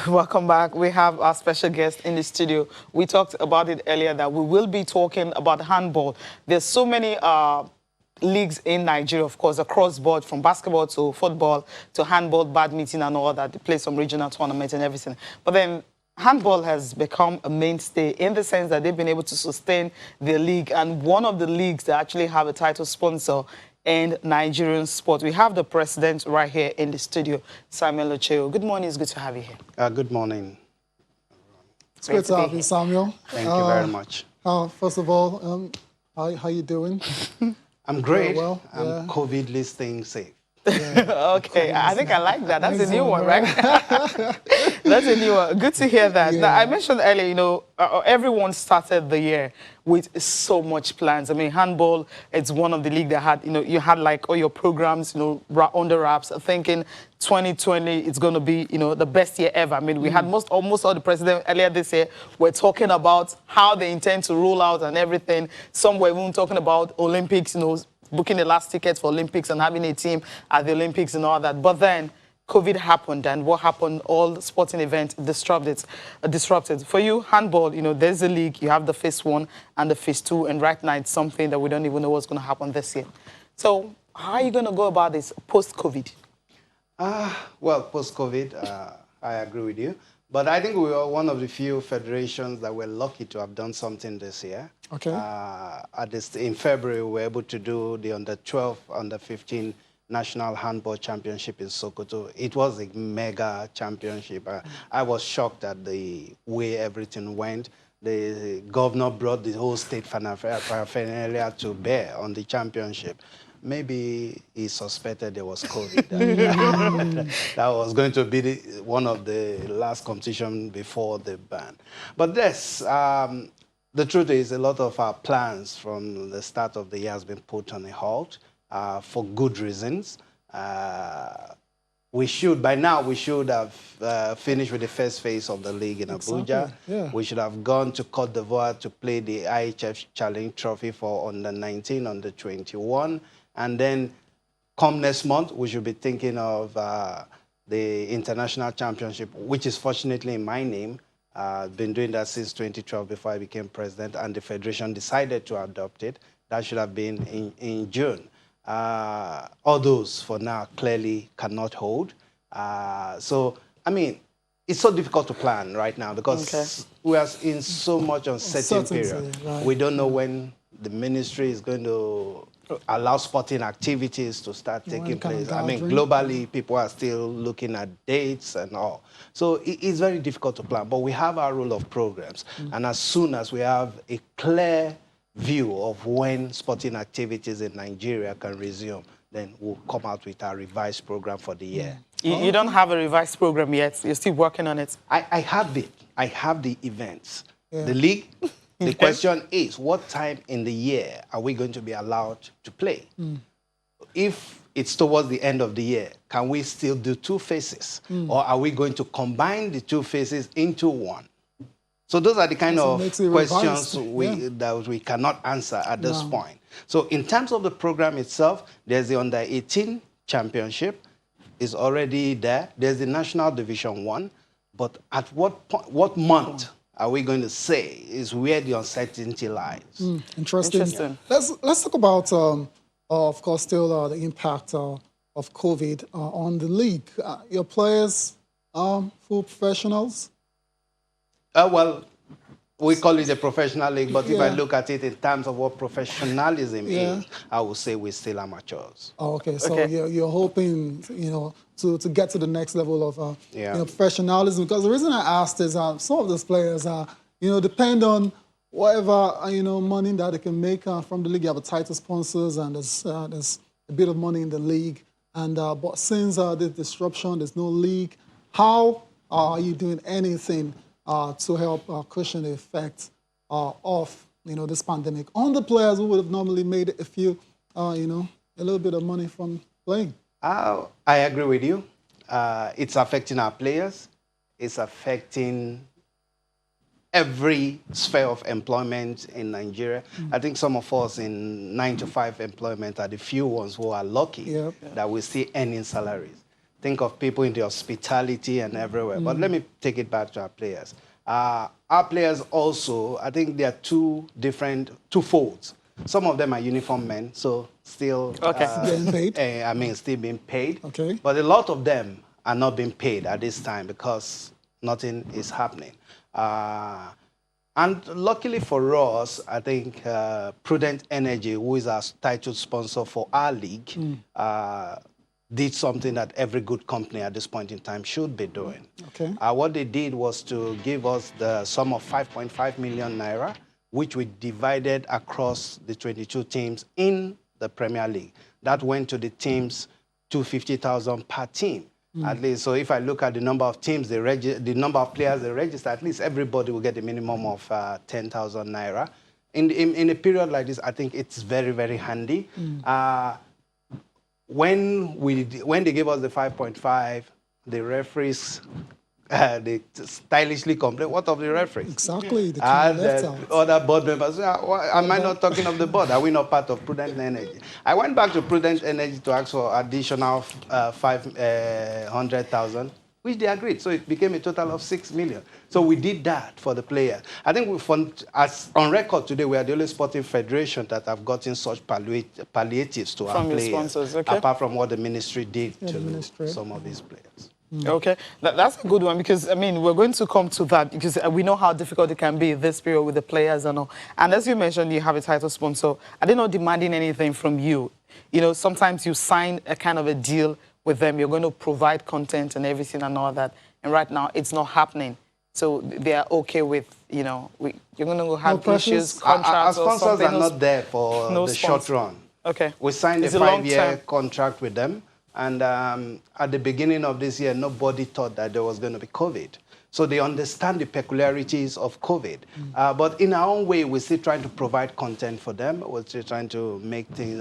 Welcome back. We have our special guest in the studio. We talked about it earlier that we will be talking about handball. There's so many leagues in Nigeria, of course, across board, from basketball to football to handball, badminton and all that. They play some regional tournaments and everything. But then handball has become a mainstay in the sense that they've been able to sustain their league. And one of the leagues that actually have a title sponsor in Nigerian sport. We have the president right here in the studio, Samuel Ocheo. Good morning. It's good to have you here. Good morning. It's great to have you, Samuel. Thank you very much. First of all, how you doing? I'm great. Well, I'm COVIDly staying safe. Yeah. Okay, I think I like that. That's a new one, right? That's a new one. Good to hear that. Yeah. Now, I mentioned earlier, you know, everyone started the year with so much plans. I mean, handball, it's one of the league that had, you know, you had like all your programs, you know, under wraps, thinking 2020 it's going to be, you know, the best year ever. I mean, we had almost all the presidents earlier this year were talking about how they intend to roll out and everything. Some were even talking about Olympics, you know, booking the last tickets for Olympics and having a team at the Olympics and all that. But then COVID happened, and what happened, all the sporting events disrupted. For you, handball, you know, there's a league, you have the phase 1 and the phase 2, and right now it's something that we don't even know what's going to happen this year. So how are you going to go about this post-COVID? Well, post-COVID, I agree with you. But I think we are one of the few federations that were lucky to have done something this year. Okay. In February, we were able to do the under-12, under-15 National Handball Championship in Sokoto. It was a mega championship. I was shocked at the way everything went. The governor brought the whole state paraphernalia to bear on the championship. Maybe he suspected there was COVID. That was going to be one of the last competition before the ban. But yes, the truth is a lot of our plans from the start of the year has been put on a halt for good reasons. By now, we should have finished with the first phase of the league in Abuja. Yeah. We should have gone to Cote d'Ivoire to play the IHF Challenge Trophy for under 19, under 21. And then come next month, we should be thinking of the International Championship, which is fortunately in my name. I've been doing that since 2012 before I became president, and the federation decided to adopt it. That should have been in June. All those, for now, clearly cannot hold. So, I mean, it's so difficult to plan right now because we are in so much uncertain period. Right. We don't know when the ministry is going to allow sporting activities to start taking place. I mean, globally, people are still looking at dates and all. So it's very difficult to plan, but we have our rule of programs. And as soon as we have a clear view of when sporting activities in Nigeria can resume, then we'll come out with our revised program for the year. You don't have a revised program yet? You're still working on it? I have it. I have the events. Yeah. The league. The question is, what time in the year are we going to be allowed to play? If it's towards the end of the year, can we still do 2 phases? Or are we going to combine the 2 phases into one? So those are the kind of questions that we cannot answer at this point. So in terms of the program itself, there's the under-18 championship is already there. There's the National Division 1. But at what month are we going to say is where the uncertainty lies? Interesting. Yeah. Let's talk about, of course, still the impact of COVID on the league. Your players are full professionals? Well, we call it a professional league, but if I look at it in terms of what professionalism is, I would say we're still amateurs. Oh, okay. So you're hoping, you know, to get to the next level of you know, professionalism. Because the reason I asked is some of those players you know, depend on whatever you know, money that they can make from the league. You have a title sponsors, and there's a bit of money in the league. And but since the disruption, there's no league. How are you doing anything to help cushion the effect of, you know, this pandemic on the players who would have normally made a few, you know, a little bit of money from playing? I agree with you. It's affecting our players. It's affecting every sphere of employment in Nigeria. I think some of us in 9-to-5 employment are the few ones who are lucky that we see earning salaries. think of people in the hospitality and everywhere. But let me take it back to our players. Our players also, I think there are two folds. Some of them are uniform men, so still getting paid. Still being paid. Okay. But a lot of them are not being paid at this time because nothing is happening. And luckily for us, I think Prudent Energy, who is our title sponsor for our league, did something that every good company at this point in time should be doing. Okay. What they did was to give us the sum of 5.5 million naira, which we divided across the 22 teams in the Premier League. That went to the teams 250,000 per team. At least, so if I look at the number of teams, the number of players they register, at least everybody will get a minimum of 10,000 naira. In a period like this, I think it's very, very handy. When they gave us the 5.5, the referees, they stylishly complained, what of the referees? Exactly. The other board members, am I not talking of the board? Are we not part of Prudent Energy? I went back to Prudent Energy to ask for additional 500,000, which they agreed. So it became a total of 6 million. So we did that for the players. I think on record today, we are the only sporting federation that have gotten such palliatives to our players. Sponsors, okay. Apart from what the ministry did to some of these players. Okay, that's a good one because, I mean, we're going to come to that because we know how difficult it can be this period with the players and all. And as you mentioned, you have a title sponsor. Are they not demanding anything from you? You know, sometimes you sign a kind of a deal with them. You're going to provide content and everything and all that. And right now, it's not happening. So they are okay with, you know, you're going to have issues, contracts our sponsors are not there for the short run. Okay. We signed a 5-year contract with them. And at the beginning of this year, nobody thought that there was going to be COVID. So they understand the peculiarities of COVID. But in our own way, we're still trying to provide content for them. We're still trying to make things,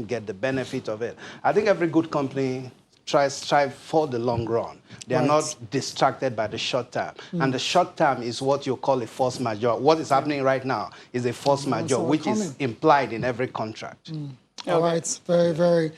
get the benefit of it. I think every good company strive for the long run. They are not distracted by the short term. And the short term is what you call a force majeure. What is happening right now is a force majeure, which is implied in every contract. All right, very, very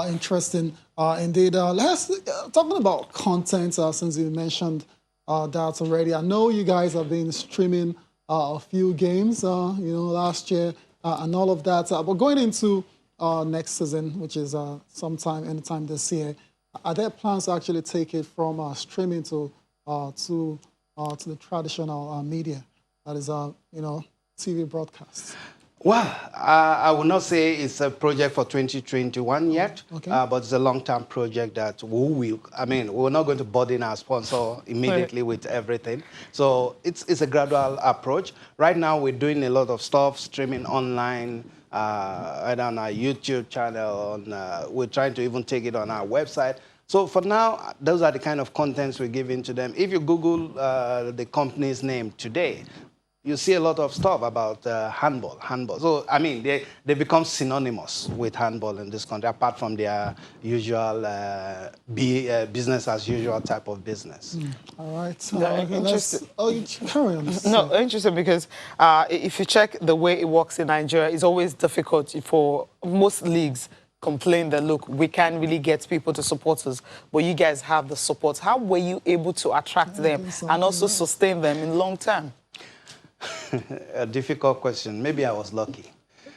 interesting indeed. Let's talking about content, since you mentioned that already. I know you guys have been streaming a few games, last year and all of that. But going into next season, which is anytime this year, are there plans to actually take it from streaming to the traditional media, that is, TV broadcasts? Well, I would not say it's a project for 2021 yet, but it's a long-term project that we're not going to burden our sponsor immediately with everything. So it's a gradual approach. Right now, we're doing a lot of stuff, streaming online, either on our YouTube channel. We're trying to even take it on our website. So for now, those are the kind of contents we're giving to them. If you Google the company's name today, you see a lot of stuff about handball. So, they become synonymous with handball in this country, apart from their usual business as usual type of business. All right. Carry on. No, interesting because if you check the way it works in Nigeria, it's always difficult for most leagues complain that, look, we can't really get people to support us, but you guys have the support. How were you able to attract them and also sustain them in long term? A difficult question. Maybe I was lucky.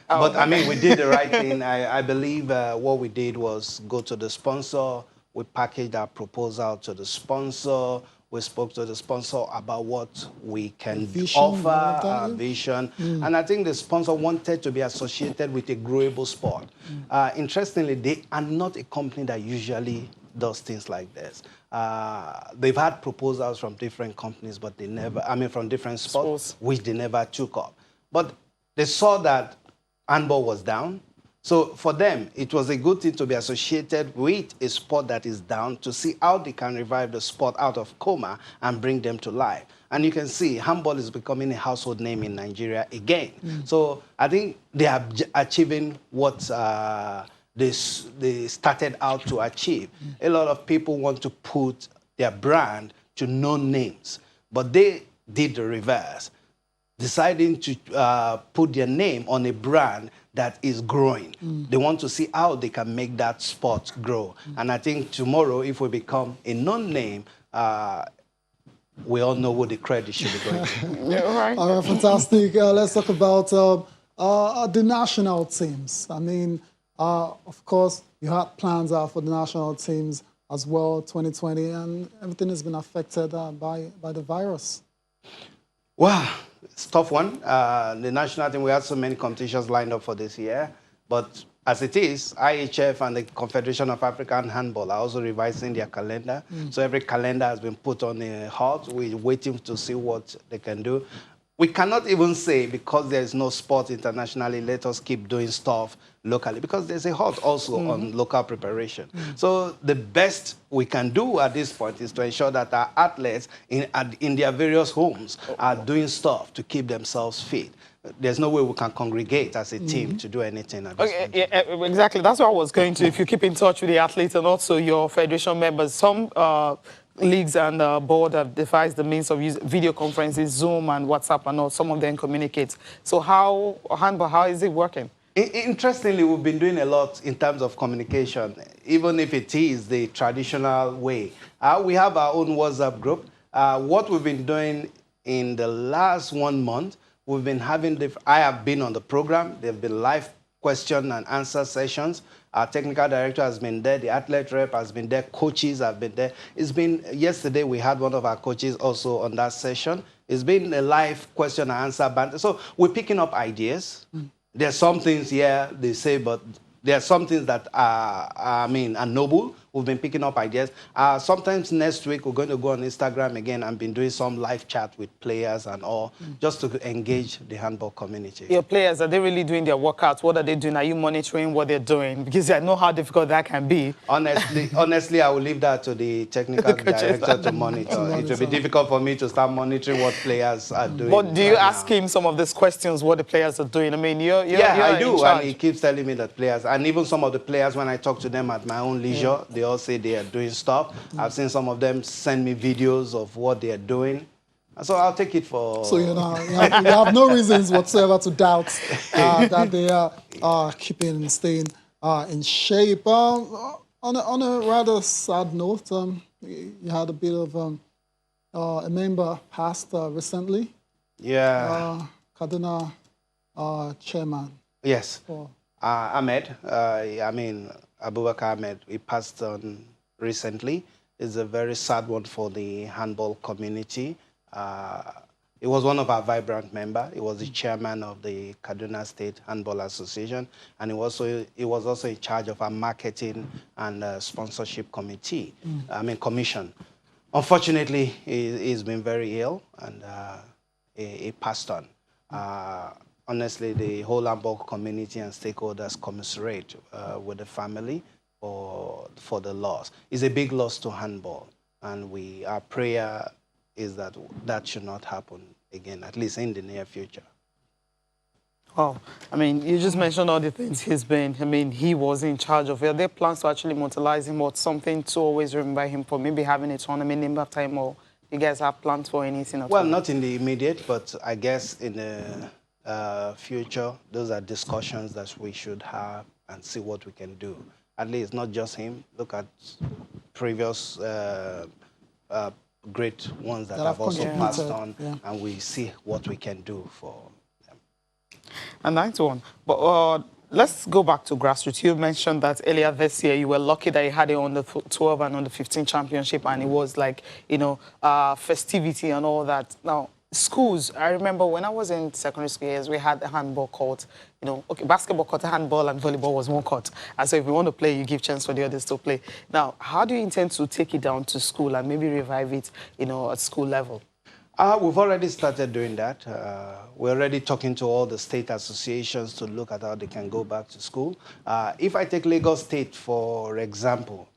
But, we did the right thing. I believe what we did was go to the sponsor. We packaged our proposal to the sponsor. We spoke to the sponsor about what we can offer, our vision. And I think the sponsor wanted to be associated with a growable sport. Interestingly, they are not a company that usually does things like this. They've had proposals from different companies, but they never, from different sports, which they never took up. But they saw that handball was down. So for them, it was a good thing to be associated with a sport that is down to see how they can revive the sport out of coma and bring them to life. And you can see handball is becoming a household name in Nigeria again. So I think they are achieving what they started out to achieve. A lot of people want to put their brand to known names, but they did the reverse. deciding to put their name on a brand that is growing. They want to see how they can make that sport grow. And I think tomorrow, if we become a known name, we all know who the credit should be going to. Yeah, right. All right, fantastic. Let's talk about the national teams. I mean, of course, you had plans for the national teams as well, 2020, and everything has been affected by the virus. Wow, it's a tough one. The national team, we had so many competitions lined up for this year, but as it is, IHF and the Confederation of African Handball are also revising their calendar. So every calendar has been put on a halt. We're waiting to see what they can do. We cannot even say, because there's no sport internationally, let us keep doing stuff locally, because there's a halt also on local preparation. So the best we can do at this point is to ensure that our athletes in their various homes are doing stuff to keep themselves fit. There's no way we can congregate as a team to do anything at this point. Yeah, exactly. That's what I was going to. If you keep in touch with the athletes and also your federation members, some leagues and board have devised the means of using video conferences, Zoom and WhatsApp and all. Some of them communicate. So how is it working? Interestingly, we've been doing a lot in terms of communication, even if it is the traditional way. We have our own WhatsApp group. What we've been doing in the last 1 month, we've been having, I have been on the program. There have been live question and answer sessions. Our technical director has been there. The athlete rep has been there. Coaches have been there. It's been, yesterday we had one of our coaches also on that session. It's been a live question and answer banter. So we're picking up ideas. There's some things here they say, but there are some things that are noble. We've been picking up ideas. Sometimes next week, we're going to go on Instagram again and been doing some live chat with players and all, just to engage the handball community. Your players, are they really doing their workouts? What are they doing? Are you monitoring what they're doing? Because I know how difficult that can be. Honestly, I will leave that to the technical director to monitor. It will be difficult for me to start monitoring what players are doing. But do you ask him some of these questions, what the players are doing? I mean, you're I do, in charge. and he keeps telling me that players, and even some of the players, when I talk to them at my own leisure, they all say they are doing stuff. I've seen some of them send me videos of what they are doing. So I'll take it for... So you have no reasons whatsoever to doubt that they are keeping, staying in shape. On a rather sad note, you had a bit of a member passed recently. Yeah. Kaduna chairman. Yes. Ahmed, Abubakar Ahmed, he passed on recently. It's a very sad one for the handball community. He was one of our vibrant members. He was the chairman of the Kaduna State Handball Association, and he was also in charge of our marketing and sponsorship committee, commission. Unfortunately, he's been very ill, and he passed on. Honestly, the whole handball community and stakeholders commiserate with the family for the loss. It's a big loss to handball, and our prayer is that that should not happen again, at least in the near future. Oh, I mean, you just mentioned all the things he's been. I mean, he was in charge of. Are there plans to actually immortalize him, or something to always remember him for, maybe having a tournament named after him, or you guys have plans for anything? Well, not in the immediate, but I guess in the future, those are discussions that we should have and see what we can do. At least not just him. Look at previous great ones that have also passed on, and we see what we can do for them. And that's one. But let's go back to grassroots. You mentioned that earlier this year you were lucky that you had it on the 12 and on the 15 championship, and it was like, festivity and all that. Now, schools, I remember when I was in secondary school years, we had a handball court. Basketball court, handball, and volleyball was one court. And so if you want to play, you give chance for the others to play. Now, how do you intend to take it down to school and maybe revive it, at school level? We've already started doing that. We're already talking to all the state associations to look at how they can go back to school. If I take Lagos State, for example,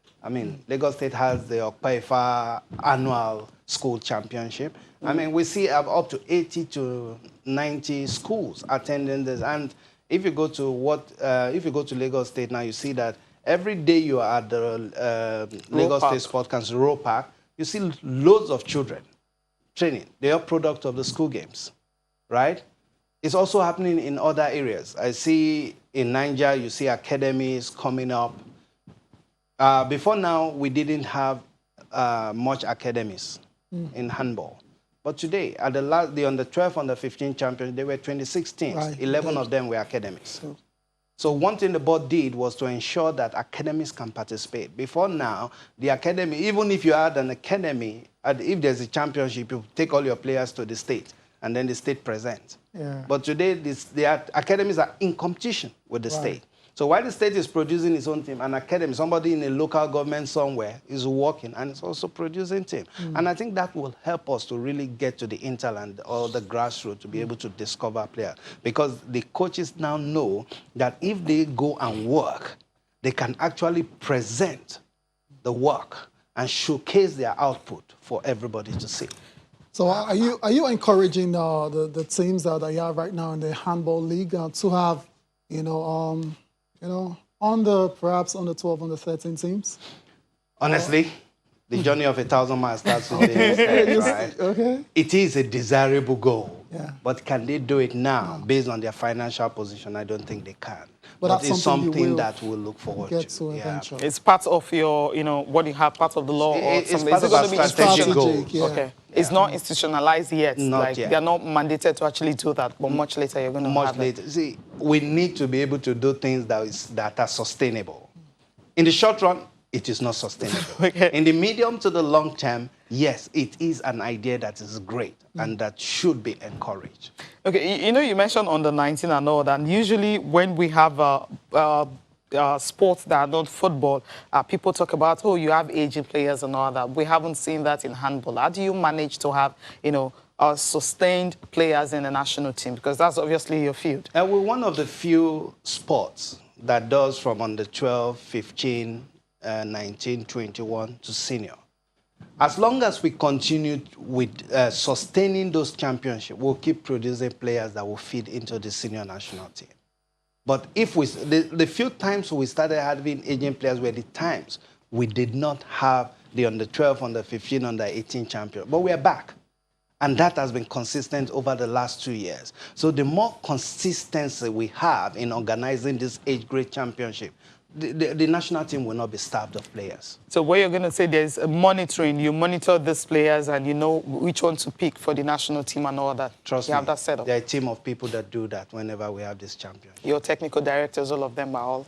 Lagos State has the Okpaifa annual school championship. We see up to 80 to 90 schools attending this. And if you go to Lagos State now, you see that every day you are at the Lagos State Sport Council Row Park, you see loads of children training. They are product of the school games. right? It's also happening in other areas. I see in Nigeria, you see academies coming up. Before now, we didn't have much academies in handball. But today, at the under 12, under 15 champions, there were 26 teams. Right. 11 of them were academies. So one thing the board did was to ensure that academies can participate. Before now, the academy, even if you had an academy, if there's a championship, you take all your players to the state, and then the state presents. Yeah. But today, the academies are in competition with the state. So while the state is producing its own team, an academy, somebody in a local government somewhere is working and it's also producing team. And I think that will help us to really get to the interland or the grassroots to be able to discover players. Because the coaches now know that if they go and work, they can actually present the work and showcase their output for everybody to see. So are you encouraging the teams that you have right now in the handball league to have, perhaps on the 12, on the 13 teams? Honestly, the journey of 1,000 miles starts with this, right? Okay. It is a desirable goal, Yeah. but can they do it now based on their financial position? I don't think they can. But that's it's something something that we'll look forward get to. eventually. It's part of your, what you have, part of the law, or It's something. part of our strategic goals. Yeah. Okay. It's not institutionalized yet. Not yet. They're not mandated to actually do that, but much later you're going to have Much later. See, we need to be able to do things that are sustainable. In the short run, it is not sustainable. Okay. In the medium to the long term, yes, it is an idea that is great and that should be encouraged. Okay, you mentioned under 19 and all that. And usually when we have sports that are not football, people talk about, oh, you have aging players and all that. We haven't seen that in handball. How do you manage to have, sustained players in the national team? Because that's obviously your field. We're one of the few sports that does from under 12, 15, 19, 21 to senior. As long as we continue with sustaining those championships, we'll keep producing players that will feed into the senior national team. But if the few times we started having aging players were the times we did not have the under 12, under 15, under 18 champion. But we are back. And that has been consistent over the last 2 years. So the more consistency we have in organizing this age grade championship, the national team will not be starved of players. So what you're going to say, there's a monitoring. You monitor these players and you know which one to pick for the national team and all that. Trust me, you have that set up. there are a team of people that do that whenever we have this championship. Your technical directors, all of them are all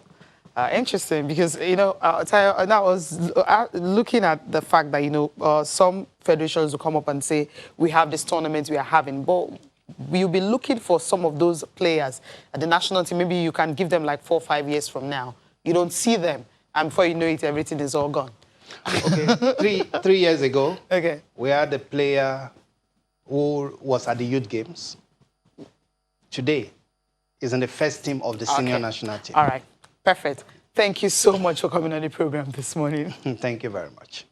interesting because, I was looking at the fact that, some federations will come up and say, we have this tournament we are having, but we'll be looking for some of those players at the national team. Maybe you can give them like 4 or 5 years from now. You don't see them, and before you know it, everything is all gone. Okay, three years ago, Okay. we had a player who was at the youth games. Today, is in the first team of the senior national team. All right, perfect. Thank you so much for coming on the program this morning. Thank you very much.